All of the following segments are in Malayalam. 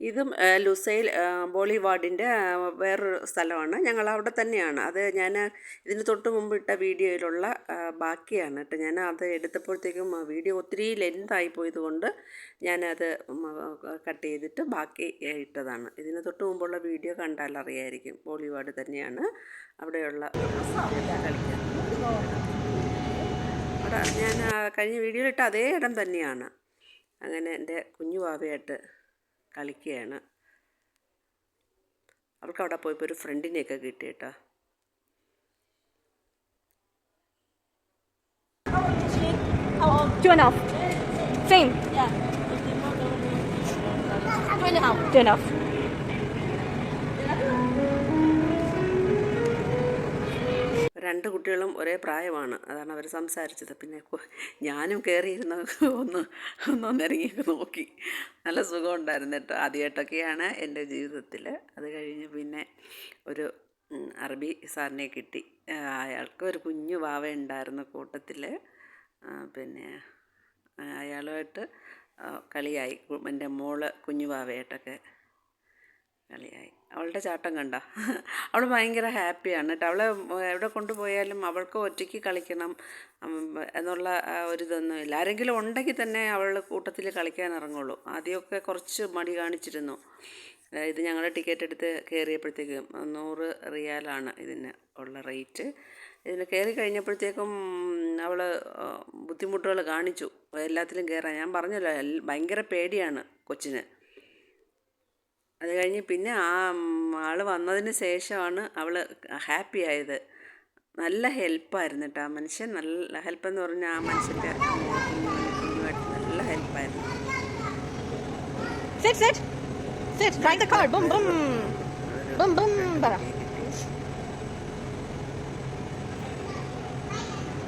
ഇതും ലുസൈൽ ബോളിവാർഡിൻ്റെ വേറൊരു സ്ഥലമാണ്. ഞങ്ങൾ അവിടെ തന്നെയാണ്. അത് ഞാൻ ഇതിന് തൊട്ട് മുമ്പ് ഇട്ട വീഡിയോയിലുള്ള ബാക്കിയാണ് കേട്ടോ. ഞാൻ അത് എടുത്തപ്പോഴത്തേക്കും വീഡിയോ ഒത്തിരി ലെന്തായി പോയതുകൊണ്ട് ഞാനത് കട്ട് ചെയ്തിട്ട് ബാക്കി ഇട്ടതാണ്. ഇതിന് തൊട്ട് മുമ്പുള്ള വീഡിയോ കണ്ടാൽ അറിയായിരിക്കും. ബോളിവാർഡ് തന്നെയാണ് അവിടെയുള്ള കളിക്കാൻ. അവിടെ ഞാൻ കഴിഞ്ഞ വീഡിയോയിലിട്ട അതേ ഇടം തന്നെയാണ്. അങ്ങനെ എൻ്റെ കുഞ്ഞു വാവയായിട്ട് കളിക്കുകയാണ്. അവൾക്ക് അവിടെ പോയപ്പോൾ ഒരു ഫ്രണ്ടിനെയൊക്കെ കിട്ടി കേട്ടോ. രണ്ട് കുട്ടികളും ഒരേ പ്രായമാണ്, അതാണ് അവർ സംസാരിച്ചത്. പിന്നെ ഞാനും കയറിയിരുന്ന ഒന്നിറങ്ങിയൊക്കെ നോക്കി. നല്ല സുഖമുണ്ടായിരുന്നു കേട്ടോ. ആദ്യമായിട്ടൊക്കെയാണ് എൻ്റെ ജീവിതത്തിൽ. അത് കഴിഞ്ഞ് പിന്നെ ഒരു അറബി സാറിനെ കിട്ടി. അയാൾക്ക് ഒരു കുഞ്ഞു വാവ ഉണ്ടായിരുന്ന കൂട്ടത്തിൽ. പിന്നെ അയാളുമായിട്ട് കളിയായി. എൻ്റെ മോള് കുഞ്ഞു വാവയായിട്ടൊക്കെ കളിയായി. അവളുടെ ചാട്ടം കണ്ടോ? അവൾ ഭയങ്കര ഹാപ്പിയാണ് കേട്ടോ. അവളെ എവിടെ കൊണ്ടുപോയാലും അവൾക്ക് ഒറ്റയ്ക്ക് കളിക്കണം എന്നുള്ള ഒരിതൊന്നുമില്ല. ആരെങ്കിലും ഉണ്ടെങ്കിൽ തന്നെ അവൾ കൂട്ടത്തിൽ കളിക്കാൻ ഇറങ്ങുള്ളൂ. ആദ്യമൊക്കെ കുറച്ച് മടി കാണിച്ചിരുന്നു. ഇത് ഞങ്ങൾ ടിക്കറ്റ് എടുത്ത് കയറിയപ്പോഴത്തേക്കും 100 റിയാലാണ് ഇതിന് ഉള്ള റേറ്റ്. ഇതിന് കയറി കഴിഞ്ഞപ്പോഴത്തേക്കും അവൾ ബുദ്ധിമുട്ടുകൾ കാണിച്ചു എല്ലാത്തിലും കയറാൻ. ഞാൻ പറഞ്ഞല്ലോ, ഭയങ്കര പേടിയാണ് കൊച്ചിന്. അത് കഴിഞ്ഞ് പിന്നെ ആൾ വന്നതിന് ശേഷമാണ് അവൾ ഹാപ്പി ആയത്. നല്ല ഹെൽപ്പായിരുന്നു കേട്ടോ ആ മനുഷ്യൻ. നല്ല ഹെൽപ്പെന്ന് പറഞ്ഞാൽ ആ മനുഷ്യൻ്റെ കുഞ്ഞുമായിട്ട് നല്ല ഹെൽപ്പായിരുന്നു.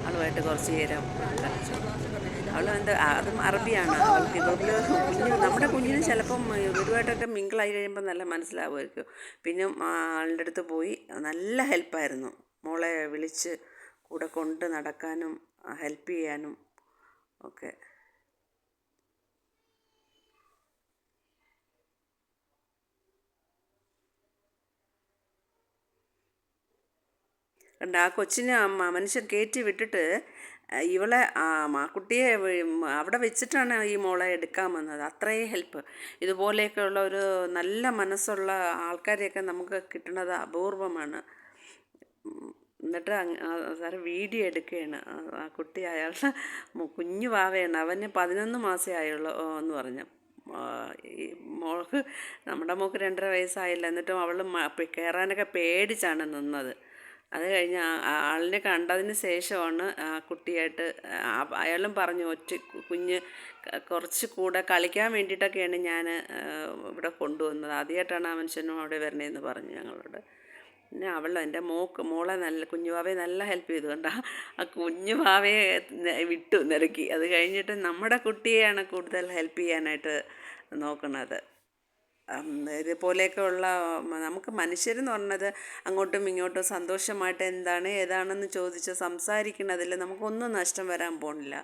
ആളുമായിട്ട് കുറച്ച് നേരം കളിച്ചു. അവൾ അതും അറബിയാണ്. അവൾക്ക് നമ്മുടെ കുഞ്ഞിന് ചിലപ്പം ഇവരുമായിട്ടൊക്കെ മിങ്കിളായി കഴിയുമ്പോൾ നല്ല മനസ്സിലാവുമായിരിക്കും. പിന്നെ ആളുടെ അടുത്ത് പോയി നല്ല ഹെൽപ്പായിരുന്നു. മോളെ വിളിച്ച് കൂടെ കൊണ്ട് നടക്കാനും ഹെൽപ്പ് ചെയ്യാനും ഒക്കെ. കണ്ട ആ കൊച്ചിനെ മനുഷ്യൻ കയറ്റി വിട്ടിട്ട് ഇവളെ ആ കുട്ടിയെ അവിടെ വെച്ചിട്ടാണ് ഈ മോളെ എടുക്കാൻ വന്നത്. അത്രയും ഹെൽപ്പ്. ഇതുപോലെയൊക്കെയുള്ള ഒരു നല്ല മനസ്സുള്ള ആൾക്കാരെയൊക്കെ നമുക്ക് കിട്ടുന്നത് അപൂർവമാണ്. എന്നിട്ട് സാറ് വീഡിയോ എടുക്കുകയാണ്. ആ കുട്ടി അയാളുടെ കുഞ്ഞു വാവയാണ്. അവന് 11 മാസമേ ആയുള്ളൂ എന്ന് പറഞ്ഞു. ഈ മോൾക്ക്, നമ്മുടെ മോൾക്ക് 2.5 വയസ്സായില്ല. എന്നിട്ടും അവൾ കയറാനൊക്കെ പേടിച്ചാണ് നിന്നത്. അത് കഴിഞ്ഞ് ആളിനെ കണ്ടതിന് ശേഷമാണ് ആ കുട്ടിയായിട്ട് അയാളും പറഞ്ഞു കുഞ്ഞ് കുറച്ച് കൂടെ കളിക്കാൻ വേണ്ടിയിട്ടൊക്കെയാണ് ഞാൻ ഇവിടെ കൊണ്ടുവന്നത്. ആദ്യമായിട്ടാണ് ആ മനുഷ്യനും അവിടെ വരണേന്ന് പറഞ്ഞു ഞങ്ങളോട്. പിന്നെ എൻ്റെ മോളെ കുഞ്ഞുവാവയെ നല്ല ഹെൽപ്പ് ചെയ്തു. കണ്ട ആ കുഞ്ഞുവാവയെ വിട്ടു നിരക്കി. അത് കഴിഞ്ഞിട്ട് നമ്മുടെ കുട്ടിയെയാണ് കൂടുതൽ ഹെൽപ്പ് ചെയ്യാനായിട്ട് നോക്കുന്നത്. ഇതുപോലെയൊക്കെ ഉള്ള നമുക്ക് മനുഷ്യരെന്ന് പറഞ്ഞത് അങ്ങോട്ടും ഇങ്ങോട്ടും സന്തോഷമായിട്ട് എന്താണ് ഏതാണെന്ന് ചോദിച്ച് സംസാരിക്കുന്നതിൽ നമുക്കൊന്നും നഷ്ടം വരാൻ പോകുന്നില്ല.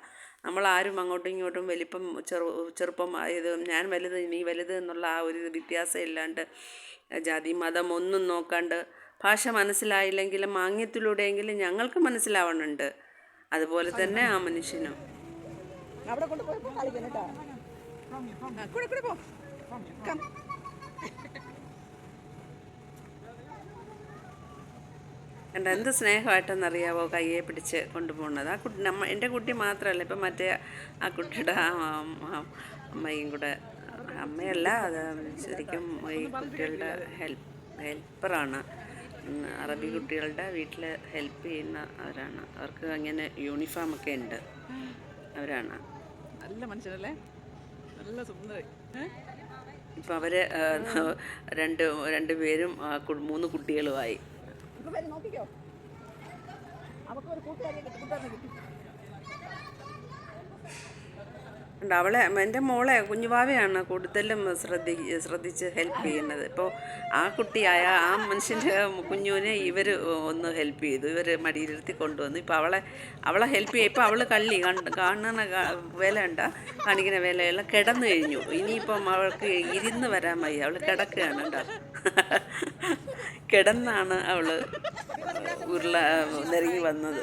നമ്മളാരും അങ്ങോട്ടും ഇങ്ങോട്ടും വലിപ്പം ചെറുപ്പം ഇത് ഞാൻ വലുത് നീ വലുത് എന്നുള്ള ആ ഒരു വ്യത്യാസം ഇല്ലാണ്ട്, ജാതി മതം ഒന്നും നോക്കാണ്ട്, ഭാഷ മനസ്സിലായില്ലെങ്കിലും ആംഗ്യത്തിലൂടെയെങ്കിലും ഞങ്ങൾക്ക് മനസ്സിലാവണുണ്ട്. അതുപോലെ തന്നെ ആ മനുഷ്യനും. അവിടെ കൊണ്ടുപോയപ്പോൾ കളിക്കണം കേട്ടോ. കണ്ട എന്ത് സ്നേഹമായിട്ടെന്നറിയാവോ കയ്യെ പിടിച്ച് കൊണ്ടുപോകുന്നത്. ആ കുട്ടി എൻ്റെ കുട്ടി മാത്രമല്ല, ഇപ്പം മറ്റേ ആ കുട്ടിയുടെ അമ്മയും കൂടെ, അമ്മയല്ല അത് ശരിക്കും ഈ കുട്ടികളുടെ ഹെൽപ്പറാണ്. അറബി കുട്ടികളുടെ വീട്ടിൽ ഹെൽപ്പ് ചെയ്യുന്ന അവരാണ്. അവർക്ക് അങ്ങനെ യൂണിഫോമൊക്കെ ഉണ്ട്. അവരാണ്. നല്ല മനുഷ്യരല്ലേ, നല്ല സുന്ദരി. ഇപ്പം അവർ രണ്ടുപേരും 3 കുട്ടികളുമായി. ഉണ്ട്. എൻ്റെ മോളെ കുഞ്ഞുവാവയാണ് കൂടുതലും ശ്രദ്ധിച്ച് ഹെൽപ്പ് ചെയ്യുന്നത്. ഇപ്പോൾ ആ കുട്ടിയായ ആ മനുഷ്യൻ്റെ കുഞ്ഞുവിനെ ഇവർ ഒന്ന് ഹെൽപ്പ് ചെയ്തു, ഇവർ മടിയിലിരുത്തി കൊണ്ടുവന്നു. ഇപ്പോൾ അവളെ ഹെൽപ്പ് ചെയ്യും. ഇപ്പോൾ അവൾ കാണുന്ന വേലയുണ്ട, കാണിക്കുന്ന വേലയെല്ലാം കിടന്നു കഴിഞ്ഞു. ഇനിയിപ്പം അവൾക്ക് ഇരുന്ന് വരാൻ വയ്യ, അവൾ കിടക്കുകയാണ് കേട്ടോ. കിടന്നാണ് അവൾ നിരങ്ങി വന്നത്.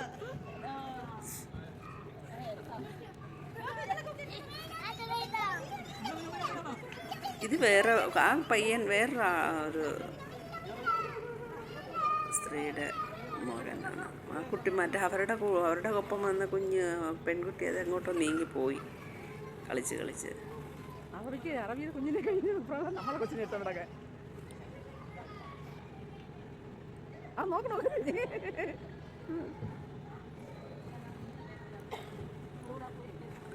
ഇത് വേറെ ആ പയ്യൻ വേറെ ഒരു സ്ത്രീയുടെ മോനാണ്. ആ കുട്ടി മറ്റേ അവരുടെ ഒപ്പം വന്ന പെൺകുട്ടി അത് എങ്ങോട്ടോ നീങ്ങിപ്പോയി കളിച്ച്. അവർക്ക് അറബിയുടെ കുഞ്ഞിനെ കഴിഞ്ഞ് നമ്മളെ കൊച്ചിനെ ഇട്ടവിടൊക്കെ ആ നോക്കണോ.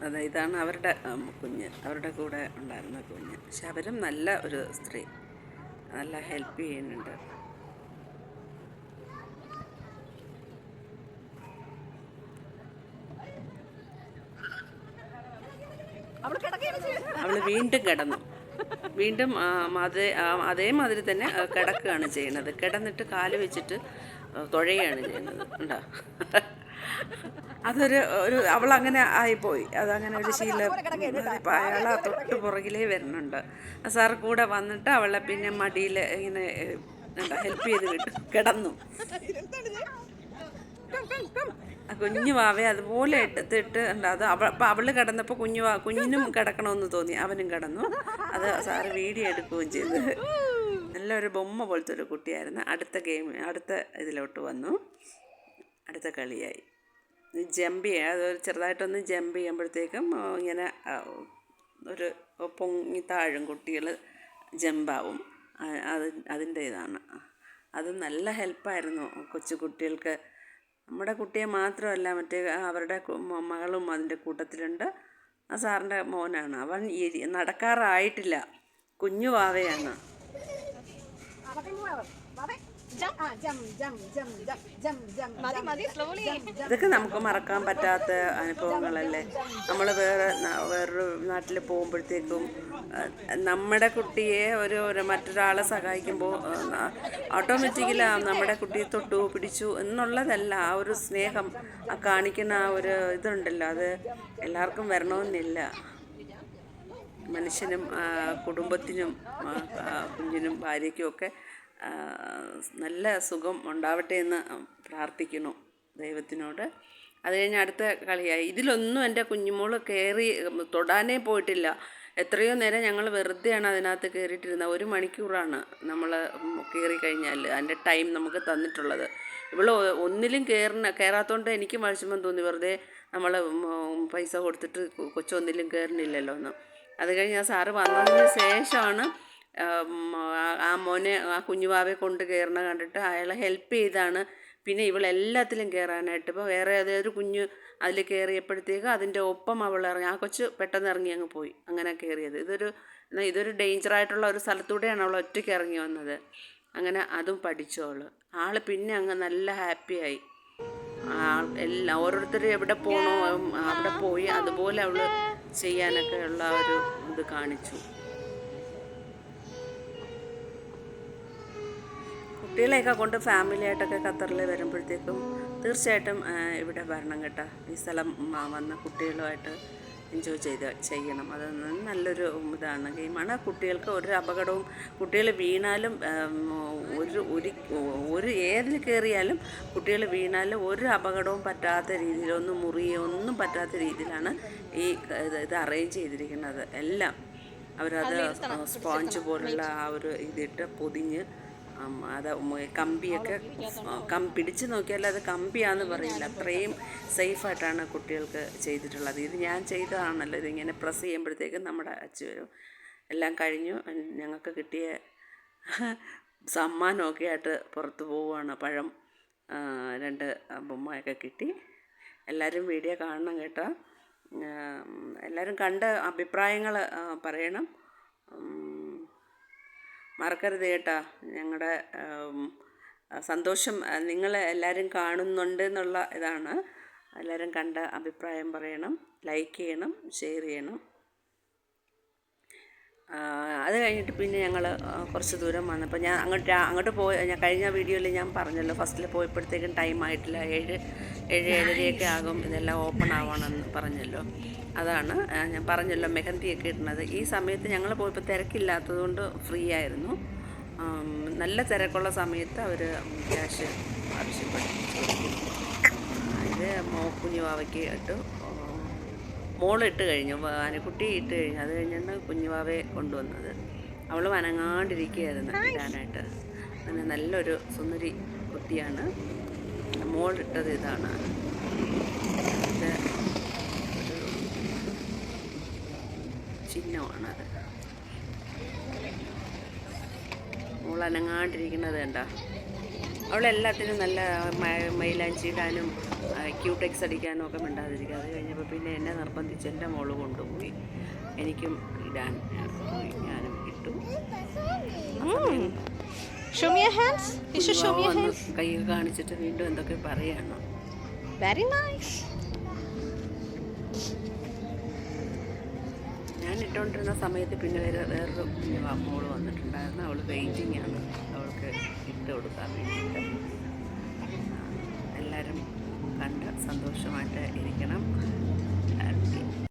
അതെ, ഇതാണ് അവരുടെ കുഞ്ഞ്, അവരുടെ കൂടെ ഉണ്ടായിരുന്ന കുഞ്ഞ്. പക്ഷെ അവരും നല്ല ഒരു സ്ത്രീ, നല്ല ഹെൽപ്പ് ചെയ്യുന്നുണ്ട്. അവൾ വീണ്ടും കിടന്നു, വീണ്ടും അതേമാതിരി തന്നെ കിടക്കുകയാണ് ചെയ്യുന്നത്. കിടന്നിട്ട് കാല് വെച്ചിട്ട് തുഴയാണ് ചെയ്യുന്നത്. ഉണ്ടോ? അവളങ്ങനെ ആയിപ്പോയി, അതങ്ങനെ ഒരു ശീലം. ഇപ്പം അയാളെ തൊട്ട് പുറകിലേ വരുന്നുണ്ട്. സാർ കൂടെ വന്നിട്ട് അവളെ പിന്നെ മടിയിൽ ഇങ്ങനെ ഹെൽപ്പ് ചെയ്ത് കിടന്നു. കുഞ്ഞു വാവയെ അതുപോലെ എടുത്തിട്ട് ഉണ്ട്. അപ്പം അവൾ കിടന്നപ്പോൾ കുഞ്ഞിനും കിടക്കണമെന്ന് തോന്നി, അവനും കിടന്നു. അത് സാറ് വീഡിയോ എടുക്കുകയും ചെയ്തു. നല്ലൊരു ബൊമ്മ പോലത്തെ ഒരു കുട്ടിയായിരുന്നു. അടുത്ത ഇതിലോട്ട് വന്നു, അടുത്ത കളിയായി. അതൊരു ചെറുതായിട്ടൊന്ന് ജമ്പ് ചെയ്യുമ്പോഴത്തേക്കും ഇങ്ങനെ ഒരു പൊങ്ങി താഴും, കുട്ടികൾ ജമ്പാവും. അതിൻ്റെ ഇതാണ്. അത് നല്ല ഹെൽപ്പായിരുന്നു കൊച്ചു കുട്ടികൾക്ക്. നമ്മുടെ കുട്ടിയെ മാത്രമല്ല, മറ്റേ അവരുടെ മകളും അതിൻ്റെ കൂട്ടത്തിലുണ്ട്. ആ സാറിൻ്റെ മോനാണ്. അവൻ നടക്കാറായിട്ടില്ല, കുഞ്ഞു വാവയാണ്. ഇതൊക്കെ നമുക്ക് മറക്കാൻ പറ്റാത്ത അനുഭവങ്ങളല്ലേ. നമ്മൾ വേറൊരു നാട്ടിൽ പോകുമ്പോഴത്തേക്കും നമ്മുടെ കുട്ടിയെ മറ്റൊരാളെ സഹായിക്കുമ്പോൾ ഓട്ടോമാറ്റിക്കലി നമ്മുടെ കുട്ടിയെ തൊട്ടു പിടിച്ചു എന്നുള്ളതല്ല, ആ ഒരു സ്നേഹം കാണിക്കുന്ന ആ ഒരു ഇതുണ്ടല്ലോ, അത് എല്ലാവർക്കും വരണമെന്നില്ല. മനുഷ്യനും കുടുംബത്തിനും കുഞ്ഞിനും ഭാര്യയ്ക്കുമൊക്കെ നല്ല സുഖം ഉണ്ടാവട്ടെ എന്ന് പ്രാർത്ഥിക്കുന്നു ദൈവത്തിനോട്. അത് കഴിഞ്ഞ് അടുത്ത കളിയായി. ഇതിലൊന്നും എൻ്റെ കുഞ്ഞുമോൾ തൊടാനേ പോയിട്ടില്ല. എത്രയോ നേരം ഞങ്ങൾ വെറുതെയാണ് അതിനകത്ത് കയറിയിട്ടിരുന്നത്. 1 മണിക്കൂറാണ് നമ്മൾ കയറി കഴിഞ്ഞാൽ അതിൻ്റെ ടൈം നമുക്ക് തന്നിട്ടുള്ളത്. ഒന്നിലും കയറാത്തതുകൊണ്ട് എനിക്ക് വിഷമം തോന്നി. വെറുതെ നമ്മൾ പൈസ കൊടുത്തിട്ട് കൊച്ചൊന്നിലും കയറുന്നില്ലല്ലോ എന്ന്. അത് കഴിഞ്ഞ് ആ സാറ് വന്നതിന് ശേഷമാണ് ആ മോനെ, ആ കുഞ്ഞുവാവയെ കൊണ്ട് കയറണ കണ്ടിട്ട് അയാളെ ഹെൽപ്പ് ചെയ്താണ് പിന്നെ ഇവളെല്ലാത്തിലും കയറാനായിട്ട്. ഇപ്പോൾ വേറെ ഏതൊരു കുഞ്ഞ് അതിൽ കയറിയപ്പോഴത്തേക്ക് അതിൻ്റെ ഒപ്പം അവൾ ഇറങ്ങി. ആ കൊച്ച് പെട്ടെന്ന് ഇറങ്ങി അങ്ങ് പോയി, അങ്ങനെ കയറിയത്. ഇതൊരു ഡേഞ്ചറായിട്ടുള്ള ഒരു സ്ഥലത്തൂടെയാണ് അവൾ ഒറ്റയ്ക്ക് ഇറങ്ങി വന്നത്. അങ്ങനെ അതും പഠിച്ചു ആൾ പിന്നെ അങ്ങ് നല്ല ഹാപ്പിയായി. ഓരോരുത്തരും എവിടെ പോകണോ അവിടെ പോയി അതുപോലെ അവൾ ചെയ്യാനൊക്കെ ഉള്ള ഒരു ഇത് കാണിച്ചു. കുട്ടികളെയൊക്കെ കൊണ്ട് ഫാമിലിയായിട്ടൊക്കെ ഖത്തറിൽ വരുമ്പോഴത്തേക്കും തീർച്ചയായിട്ടും ഇവിടെ വരണം കേട്ടോ. ഈ സ്ഥലം വന്ന കുട്ടികളുമായിട്ട് എൻജോയ് ചെയ്യണം. അത് നല്ലൊരു ഗെയിമാണ്. കുട്ടികൾക്ക് ഒരു അപകടവും, കുട്ടികൾ വീണാലും ഏതിൽ കയറിയാലും കുട്ടികൾ വീണാലും ഒരു അപകടവും പറ്റാത്ത രീതിയിൽ, ഒന്നും പറ്റാത്ത രീതിയിലാണ് ഇത് അറേഞ്ച് ചെയ്തിരിക്കുന്നത്. എല്ലാം അവരത് സ്പോഞ്ച് പോലുള്ള ആ ഒരു ഇതിട്ട് പൊതിഞ്ഞ് അത് കമ്പിയൊക്കെ പിടിച്ച് നോക്കിയാൽ അത് കമ്പിയാണെന്ന് പറയില്ല, അത്രയും സേഫായിട്ടാണ് കുട്ടികൾക്ക് ചെയ്തിട്ടുള്ളത്. ഇത് ഞാൻ ചെയ്തതാണല്ലോ. ഇതിങ്ങനെ പ്രസ് ചെയ്യുമ്പോഴത്തേക്കും നമ്മുടെ അച്ചു വരും. എല്ലാം കഴിഞ്ഞു. ഞങ്ങൾക്ക് കിട്ടിയ സമ്മാനമൊക്കെ ആയിട്ട് പുറത്ത് പോവുകയാണ്. പഴം 2 ബൊമ്മയൊക്കെ കിട്ടി. എല്ലാവരും വീഡിയോ കാണണം കേട്ടോ. എല്ലാവരും കണ്ട് അഭിപ്രായങ്ങൾ പറയണം. മറക്കരുത് കേട്ടോ. ഞങ്ങളുടെ സന്തോഷം നിങ്ങൾ എല്ലാവരും കാണുന്നുണ്ട് എന്നുള്ള ഇതാണ്. എല്ലാവരും കണ്ട് അഭിപ്രായം പറയണം, ലൈക്ക് ചെയ്യണം, ഷെയർ ചെയ്യണം. അത് കഴിഞ്ഞിട്ട് പിന്നെ ഞങ്ങൾ കുറച്ച് ദൂരം വന്നപ്പോൾ ഞാൻ അങ്ങോട്ട് പോയി. ഞാൻ കഴിഞ്ഞ വീഡിയോയിൽ ഞാൻ പറഞ്ഞല്ലോ, ഫസ്റ്റിൽ പോയപ്പോഴത്തേക്കും ടൈം ആയിട്ടില്ല, 7-7:30 ആകും ഇതെല്ലാം ഓപ്പൺ ആവണമെന്ന് പറഞ്ഞല്ലോ. അതാണ് ഞാൻ പറഞ്ഞല്ലോ മെഹന്തിയൊക്കെ ഇടുന്നത്. ഈ സമയത്ത് ഞങ്ങൾ പോയപ്പോൾ തിരക്കില്ലാത്തതുകൊണ്ട് ഫ്രീ ആയിരുന്നു. നല്ല തിരക്കുള്ള സമയത്ത് അവർ ക്യാഷ് ആവശ്യപ്പെട്ടു. ഇത് കുഞ്ഞുവാവയ്ക്ക് ഇട്ടു, മോളിട്ട് കഴിഞ്ഞു, ആനക്കുട്ടി ഇട്ട് കഴിഞ്ഞു. അത് കഴിഞ്ഞാണ് കുഞ്ഞുവാവയെ കൊണ്ടുവന്നത്. അവൾ അനങ്ങാണ്ടിരിക്കുകയായിരുന്നു ഇടാനായിട്ട്. അങ്ങനെ നല്ലൊരു സുന്ദരി കുട്ടിയാണ്. മോളിട്ടത് ഇതാണ്. ഇത് ഒരു ചിഹ്നമാണത്. മോൾ അനങ്ങാണ്ടിരിക്കുന്നത് കണ്ടോ. അവളെല്ലാത്തിനും നല്ല മൈലാഞ്ചി ഇടാനും ക്യൂടെക്സ് അടിക്കാനും ഒക്കെ മിണ്ടാതിരിക്കുക. അത് കഴിഞ്ഞപ്പോൾ പിന്നെ എന്നെ നിർബന്ധിച്ച് എൻ്റെ മോള് കൊണ്ടുപോയി. എനിക്കും ഇടാൻ പോയി, ഞാനും ഇട്ടു. കൈ കാണിച്ചിട്ട് വീണ്ടും എന്തൊക്കെ പറയാണ്. Very nice. ഞാൻ ഇട്ടുകൊണ്ടിരുന്ന സമയത്ത് പിന്നെ വേറൊരു മോള് വന്നിട്ടുണ്ടായിരുന്നു. അവൾ വെയിറ്റിംഗ് ആണ്, അവൾക്ക് ഇട്ട് കൊടുക്കാൻ വേണ്ടിയിട്ട്. എല്ലാവരും കണ്ട് സന്തോഷമായിട്ട് ഇരിക്കണം.